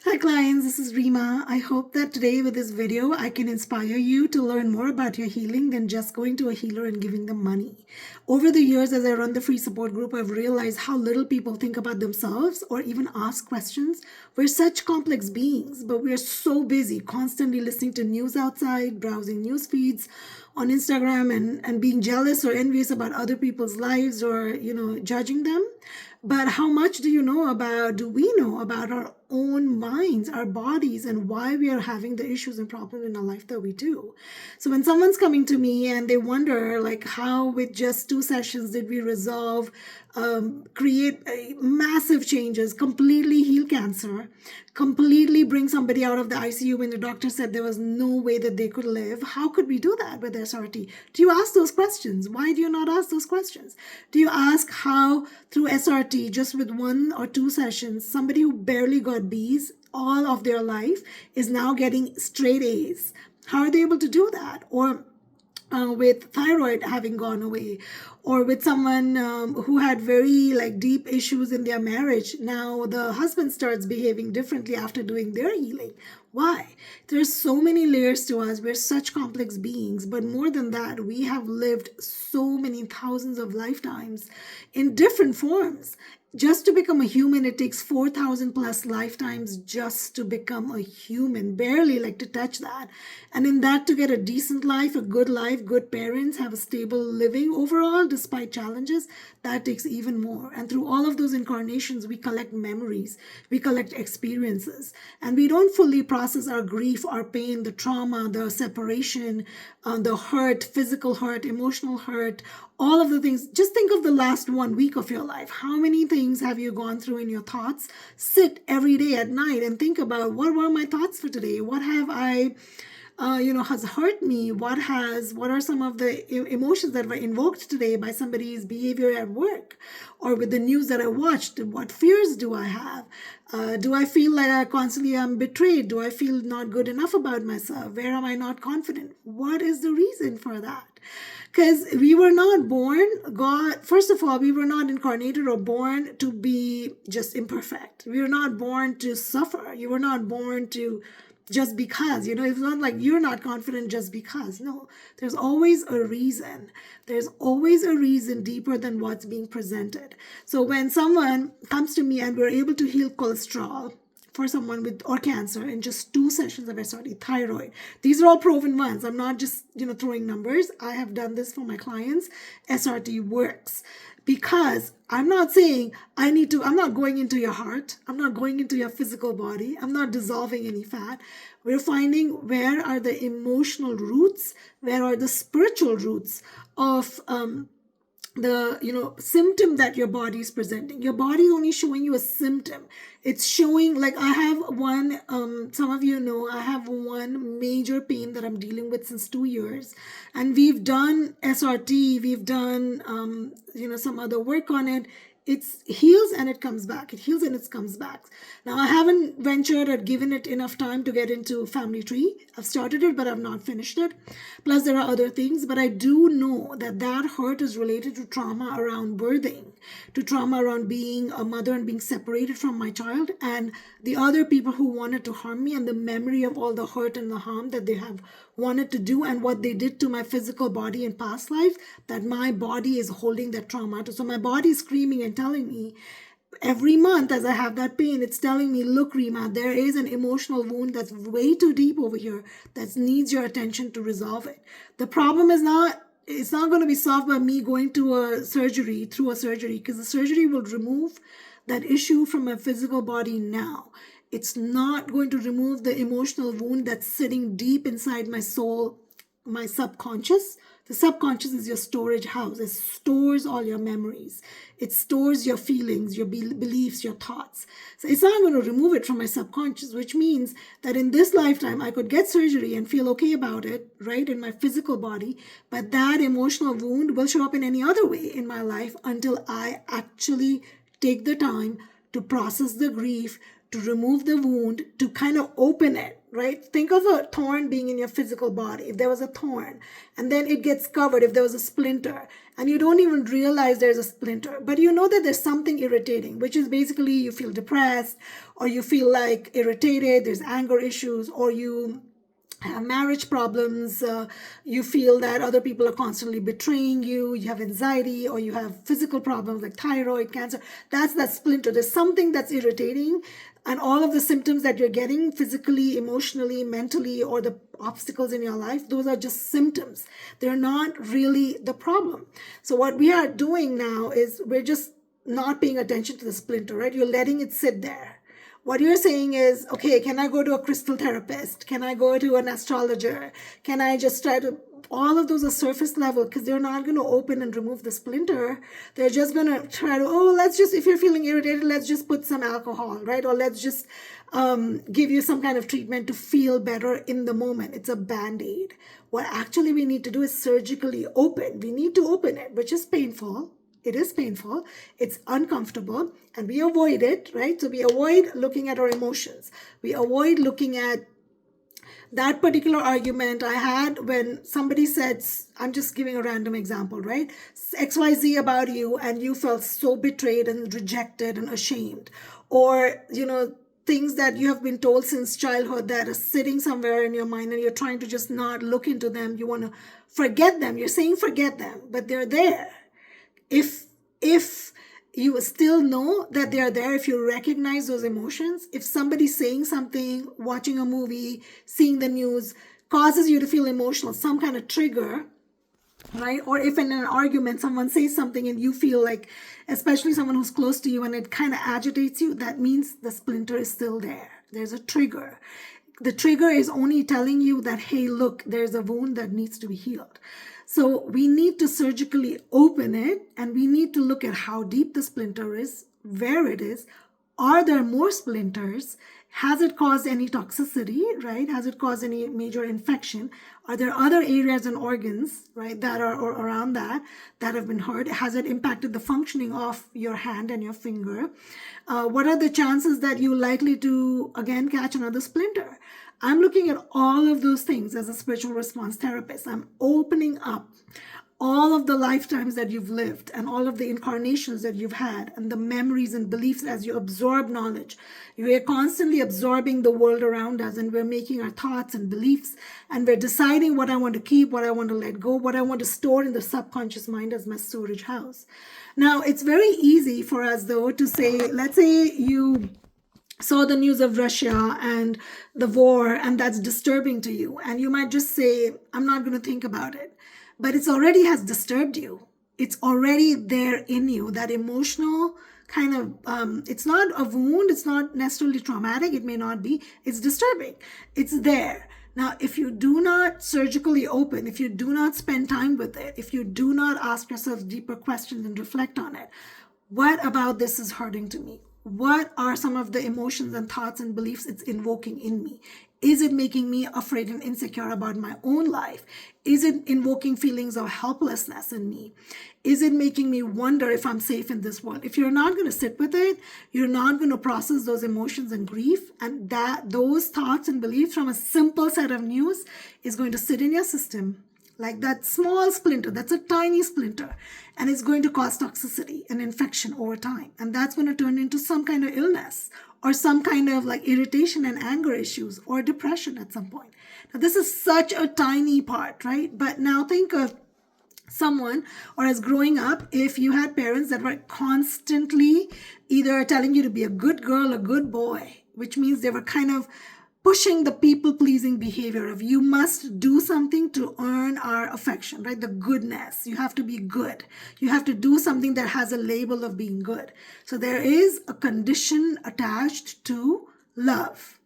Hi clients, this is Rima. I hope that today with this video, I can inspire you to learn more about your healing than just going to a healer and giving them money. Over the years, as I run the free support group, I've realized how little people think about themselves or even ask questions. We're such complex beings, but we're so busy constantly listening to news outside, browsing news feeds on Instagram and being jealous or envious about other people's lives or, judging them. But how much do we know about our own minds, our bodies, and why we are having the issues and problems in our life that we do? So when someone's coming to me and they wonder, like, how with just 2 sessions did we resolve, create massive changes, completely heal cancer, completely bring somebody out of the ICU when the doctor said there was no way that they could live? How could we do that with SRT? Do you ask those questions? Why do you not ask those questions? Do you ask how through SRT, just with 1 or 2 sessions, somebody who barely got B's all of their life is now getting straight A's? How are they able to do that? Or with thyroid having gone away, or with someone who had very deep issues in their marriage, now the husband starts behaving differently after doing their healing. Why? There's so many layers to us. We're such complex beings, but more than that, we have lived so many thousands of lifetimes in different forms. Just to become a human, it takes 4,000 plus lifetimes just to become a human, barely to touch that. And in that, to get a decent life, good parents, have a stable living overall despite challenges, that takes even more. And through all of those incarnations, we collect memories, we collect experiences, and we don't fully process our grief, our pain, the trauma, the separation, the hurt, physical hurt, emotional hurt, all of the things. Just think of the last 1 week of your life. How many things have you gone through in your thoughts? Sit every day at night and think about, what were my thoughts for today? What have I has hurt me? What are some of the emotions that were invoked today by somebody's behavior at work or with the news that I watched? What fears do I have? Do I feel like I constantly am betrayed? Do I feel not good enough about myself? Where am I not confident? What is the reason for that? Because we were not born, God, first of all, we were not incarnated or born to be just imperfect. We were not born to suffer. You were not born to just because, it's not like you're not confident just because. No, there's always a reason. There's always a reason deeper than what's being presented. So when someone comes to me and we're able to heal cholesterol for someone with or cancer in just 2 sessions of SRT, thyroid, these are all proven ones. I'm not just throwing numbers. I have done this for my clients. SRT works. Because I'm not saying I'm not going into your heart. I'm not going into your physical body. I'm not dissolving any fat. We're finding where are the emotional roots, where are the spiritual roots of the symptom that your body is presenting. Your body is only showing you a symptom. It's showing, like, I have one, some of you know, I have one major pain that I'm dealing with since 2 years, and we've done SRT, we've done some other work on it. It heals and it comes back. It heals and it comes back. Now, I haven't ventured or given it enough time to get into family tree. I've started it, but I've not finished it. Plus, there are other things, but I do know that hurt is related to trauma around birthing, to trauma around being a mother and being separated from my child, and the other people who wanted to harm me, and the memory of all the hurt and the harm that they have wanted to do and what they did to my physical body in past life, that my body is holding that trauma to. So my body is screaming and telling me every month as I have that pain, it's telling me, look, Rima, there is an emotional wound that's way too deep over here that needs your attention to resolve it. The problem is it's not going to be solved by me going to through a surgery, because the surgery will remove that issue from my physical body now. It's not going to remove the emotional wound that's sitting deep inside my soul, my subconscious. The subconscious is your storage house. It stores all your memories. It stores your feelings, your beliefs, your thoughts. So it's not going to remove it from my subconscious, which means that in this lifetime, I could get surgery and feel okay about it, right, in my physical body, but that emotional wound will show up in any other way in my life until I actually take the time to process the grief, to remove the wound, to kind of open it, right? Think of a thorn being in your physical body. If there was a thorn and then it gets covered, if there was a splinter, and you don't even realize there's a splinter, but you know that there's something irritating, which is basically you feel depressed, or you feel like irritated, there's anger issues, or you have marriage problems, you feel that other people are constantly betraying you, you have anxiety, or you have physical problems like thyroid cancer. That's that splinter. There's something that's irritating, and all of the symptoms that you're getting physically, emotionally, mentally, or the obstacles in your life, those are just symptoms. They're not really the problem. So what we are doing now is we're just not paying attention to the splinter, right? You're letting it sit there. What you're saying is, okay, can I go to a crystal therapist? Can I go to an astrologer? Can I just try to, all of those are surface level, because they're not going to open and remove the splinter. They're just going to try to, oh, let's just, if you're feeling irritated, let's just put some alcohol, right? Or let's just give you some kind of treatment to feel better in the moment. It's a band-aid. What actually we need to do is surgically open. We need to open it, which is painful. It is painful, it's uncomfortable, and we avoid it, right? So we avoid looking at our emotions. We avoid looking at that particular argument I had when somebody said, I'm just giving a random example, right? XYZ about you, and you felt so betrayed and rejected and ashamed. Or, things that you have been told since childhood that are sitting somewhere in your mind, and you're trying to just not look into them. You want to forget them. You're saying forget them, but they're there. If you still know that they are there, if you recognize those emotions, if somebody saying something, watching a movie, seeing the news causes you to feel emotional, some kind of trigger, right? Or if in an argument someone says something and you feel like, especially someone who's close to you, and it kind of agitates you, that means the splinter is still there. There's a trigger. The trigger is only telling you that, hey, look, there's a wound that needs to be healed. So we need to surgically open it, and we need to look at how deep the splinter is, where it is. Are there more splinters? Has it caused any toxicity, right? Has it caused any major infection? Are there other areas and organs, right, that are around that have been hurt? Has it impacted the functioning of your hand and your finger? What are the chances that you're likely to, again, catch another splinter? I'm looking at all of those things as a spiritual response therapist. I'm opening up all of the lifetimes that you've lived and all of the incarnations that you've had and the memories and beliefs as you absorb knowledge. We are constantly absorbing the world around us, and we're making our thoughts and beliefs, and we're deciding what I want to keep, what I want to let go, what I want to store in the subconscious mind as my storage house. Now, it's very easy for us, though, to say, let's say you saw the news of Russia and the war, and that's disturbing to you. And you might just say, I'm not going to think about it. But it's already has disturbed you. It's already there in you, that emotional kind of, it's not a wound. It's not necessarily traumatic. It may not be. It's disturbing. It's there. Now, if you do not surgically open, if you do not spend time with it, if you do not ask yourself deeper questions and reflect on it, what about this is hurting to me? What are some of the emotions and thoughts and beliefs it's invoking in me? Is it making me afraid and insecure about my own life? Is it invoking feelings of helplessness in me? Is it making me wonder if I'm safe in this world? If you're not going to sit with it, you're not going to process those emotions and grief, and that those thoughts and beliefs from a simple set of news is going to sit in your system like that small splinter. That's a tiny splinter, and it's going to cause toxicity and infection over time, and that's going to turn into some kind of illness or some kind of like irritation and anger issues or depression at some point. Now, this is such a tiny part, right? But now think of someone, or as growing up, if you had parents that were constantly either telling you to be a good girl, a good boy, which means they were kind of pushing the people-pleasing behavior of you must do something to earn our affection, right? The goodness. You have to be good. You have to do something that has a label of being good. So there is a condition attached to love.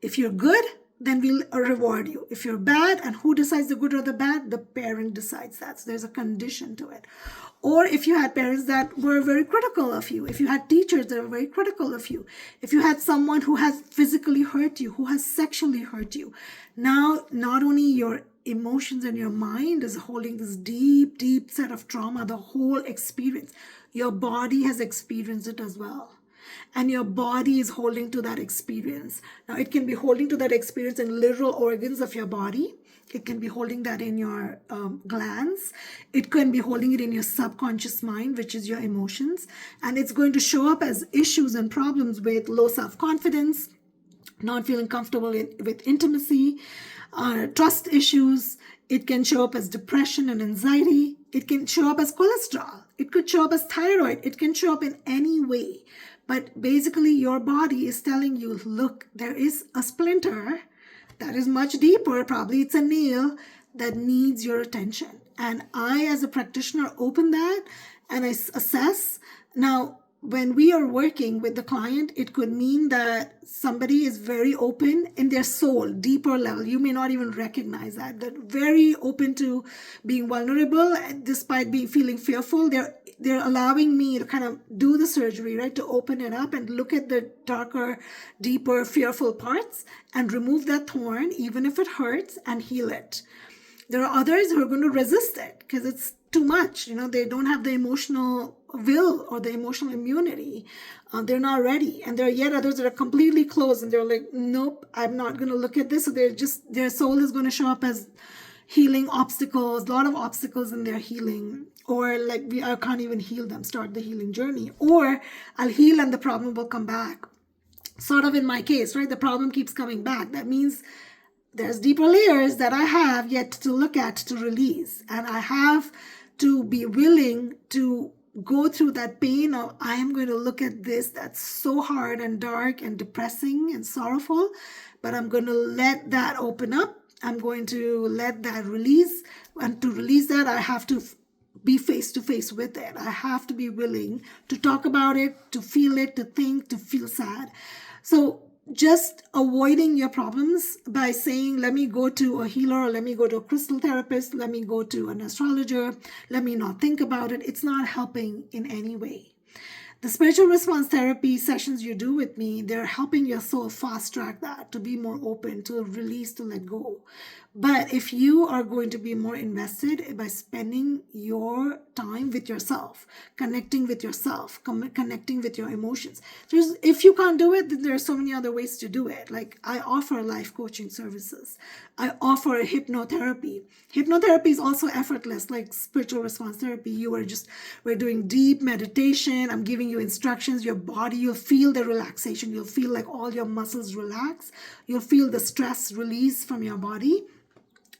If you're good, then we'll reward you. If you're bad, and who decides the good or the bad? The parent decides that. So there's a condition to it. Or if you had parents that were very critical of you, if you had teachers that were very critical of you, if you had someone who has physically hurt you, who has sexually hurt you, now not only your emotions and your mind is holding this deep, deep set of trauma, the whole experience, your body has experienced it as well. and your body is holding to that experience. Now, it can be holding to that experience in literal organs of your body. It can be holding that in your glands. It can be holding it in your subconscious mind, which is your emotions. And it's going to show up as issues and problems with low self-confidence, not feeling comfortable with intimacy, trust issues. It can show up as depression and anxiety. It can show up as cholesterol. It could show up as thyroid. It can show up in any way. But basically, your body is telling you, look, there is a splinter that is much deeper. Probably it's a nail that needs your attention. And I, as a practitioner, open that and I assess. Now, when we are working with the client, it could mean that somebody is very open in their soul, deeper level. You may not even recognize that. They're very open to being vulnerable, and despite feeling fearful. They're allowing me to kind of do the surgery, right? To open it up and look at the darker, deeper, fearful parts and remove that thorn, even if it hurts, and heal it. There are others who are going to resist it because it's too much. They don't have the emotional will or the emotional immunity. They're not ready. And there are yet others that are completely closed and they're like, nope, I'm not going to look at this. So their soul is going to show up as healing obstacles, a lot of obstacles in their healing. Or like, I can't even heal them, start the healing journey. Or I'll heal and the problem will come back. Sort of in my case, right? The problem keeps coming back. That means there's deeper layers that I have yet to look at, to release. And I have to be willing to go through that pain of, I am going to look at this that's so hard and dark and depressing and sorrowful, but I'm going to let that open up. I'm going to let that release. And to release that, I have to be face to face with it. I have to be willing to talk about it, to feel it, to think, to feel sad. So just avoiding your problems by saying, let me go to a healer, or let me go to a crystal therapist, let me go to an astrologer, let me not think about it. It's not helping in any way. The spiritual response therapy sessions you do with me, they're helping your soul fast track that, to be more open, to release, to let go. But if you are going to be more invested by spending your time with yourself, connecting with yourself, connecting with your emotions, if you can't do it, then there are so many other ways to do it. Like, I offer life coaching services. I offer hypnotherapy. Hypnotherapy is also effortless, like spiritual response therapy. We're doing deep meditation. I'm giving you instructions. Your body, you'll feel the relaxation. You'll feel like all your muscles relax. You'll feel the stress release from your body.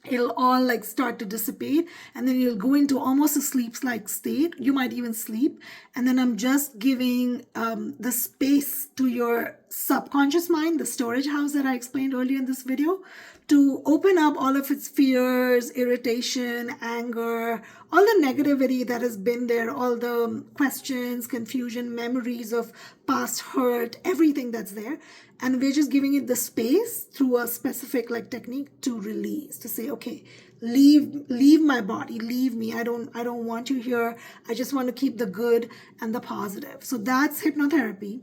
It'll all like start to dissipate, and then you'll go into almost a sleep-like state. You might even sleep. And then I'm just giving the space to your subconscious mind, the storage house that I explained earlier in this video, to open up all of its fears, irritation, anger, all the negativity that has been there, all the questions, confusion, memories of past hurt, everything that's there. And we're just giving it the space through a specific technique to release, to say, okay, leave my body, leave me. I don't want you here. I just want to keep the good and the positive. So that's hypnotherapy.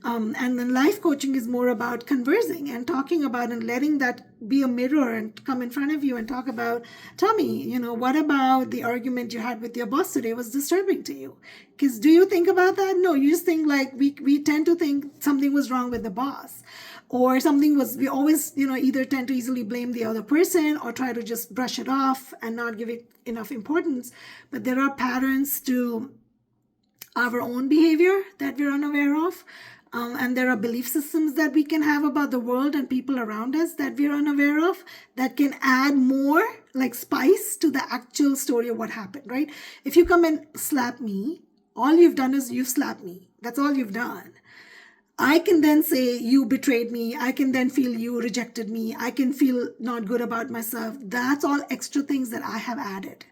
And then life coaching is more about conversing and talking about and letting that be a mirror and come in front of you and talk about, tell me, what about the argument you had with your boss today was disturbing to you? Because do you think about that? No, you just think we tend to think something was wrong with the boss. Or we always, either tend to easily blame the other person or try to just brush it off and not give it enough importance. But there are patterns to our own behavior that we're unaware of. And there are belief systems that we can have about the world and people around us that we're unaware of that can add more spice to the actual story of what happened, right? If you come and slap me, all you've done is you've slapped me. That's all you've done. I can then say you betrayed me. I can then feel you rejected me. I can feel not good about myself. That's all extra things that I have added.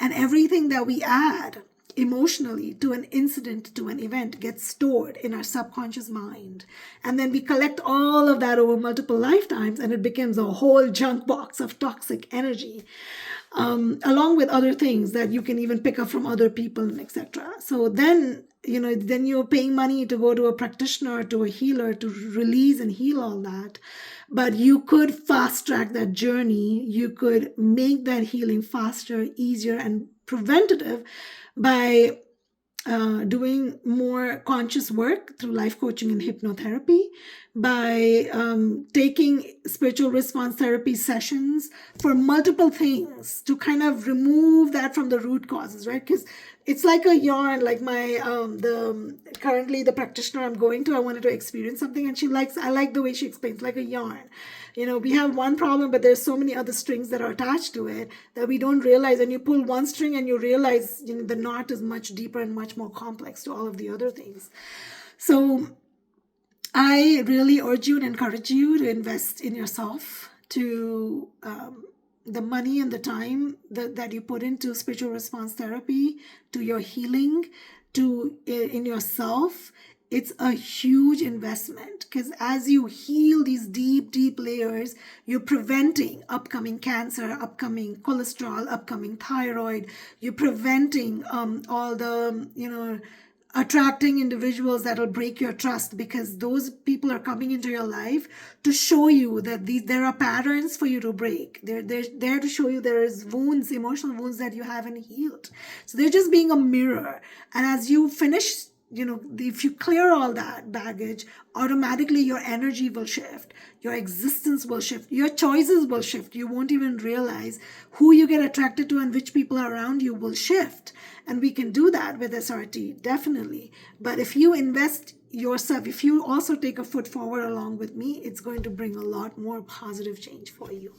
And everything that we add emotionally to an incident, to an event, gets stored in our subconscious mind. And then we collect all of that over multiple lifetimes, and it becomes a whole junk box of toxic energy. Along with other things that you can even pick up from other people, etc. So then you're paying money to go to a practitioner, to a healer, to release and heal all that. But you could fast track that journey. You could make that healing faster, easier, and preventative by doing more conscious work through life coaching and hypnotherapy, by taking spiritual response therapy sessions for multiple things to kind of remove that from the root causes, right? Because it's like a yarn. Like my currently the practitioner I'm going to, I wanted to experience something, and I like the way she explains, like a yarn. We have one problem, but there's so many other strings that are attached to it that we don't realize. And you pull one string and you realize, the knot is much deeper and much more complex to all of the other things. So I really urge you and encourage you to invest in yourself, to the money and the time that you put into spiritual response therapy, to your healing, to in yourself. It's a huge investment, because as you heal these deep layers, you're preventing upcoming cancer, upcoming cholesterol, upcoming thyroid. You're preventing all the, attracting individuals that'll break your trust, because those people are coming into your life to show you that there are patterns for you to break. They're there to show you there is wounds, emotional wounds that you haven't healed. So they're just being a mirror. And as you finish, if you clear all that baggage, automatically your energy will shift, your existence will shift, your choices will shift. You won't even realize who you get attracted to and which people around you will shift. And we can do that with SRT, definitely. But if you invest yourself, if you also take a foot forward along with me, it's going to bring a lot more positive change for you.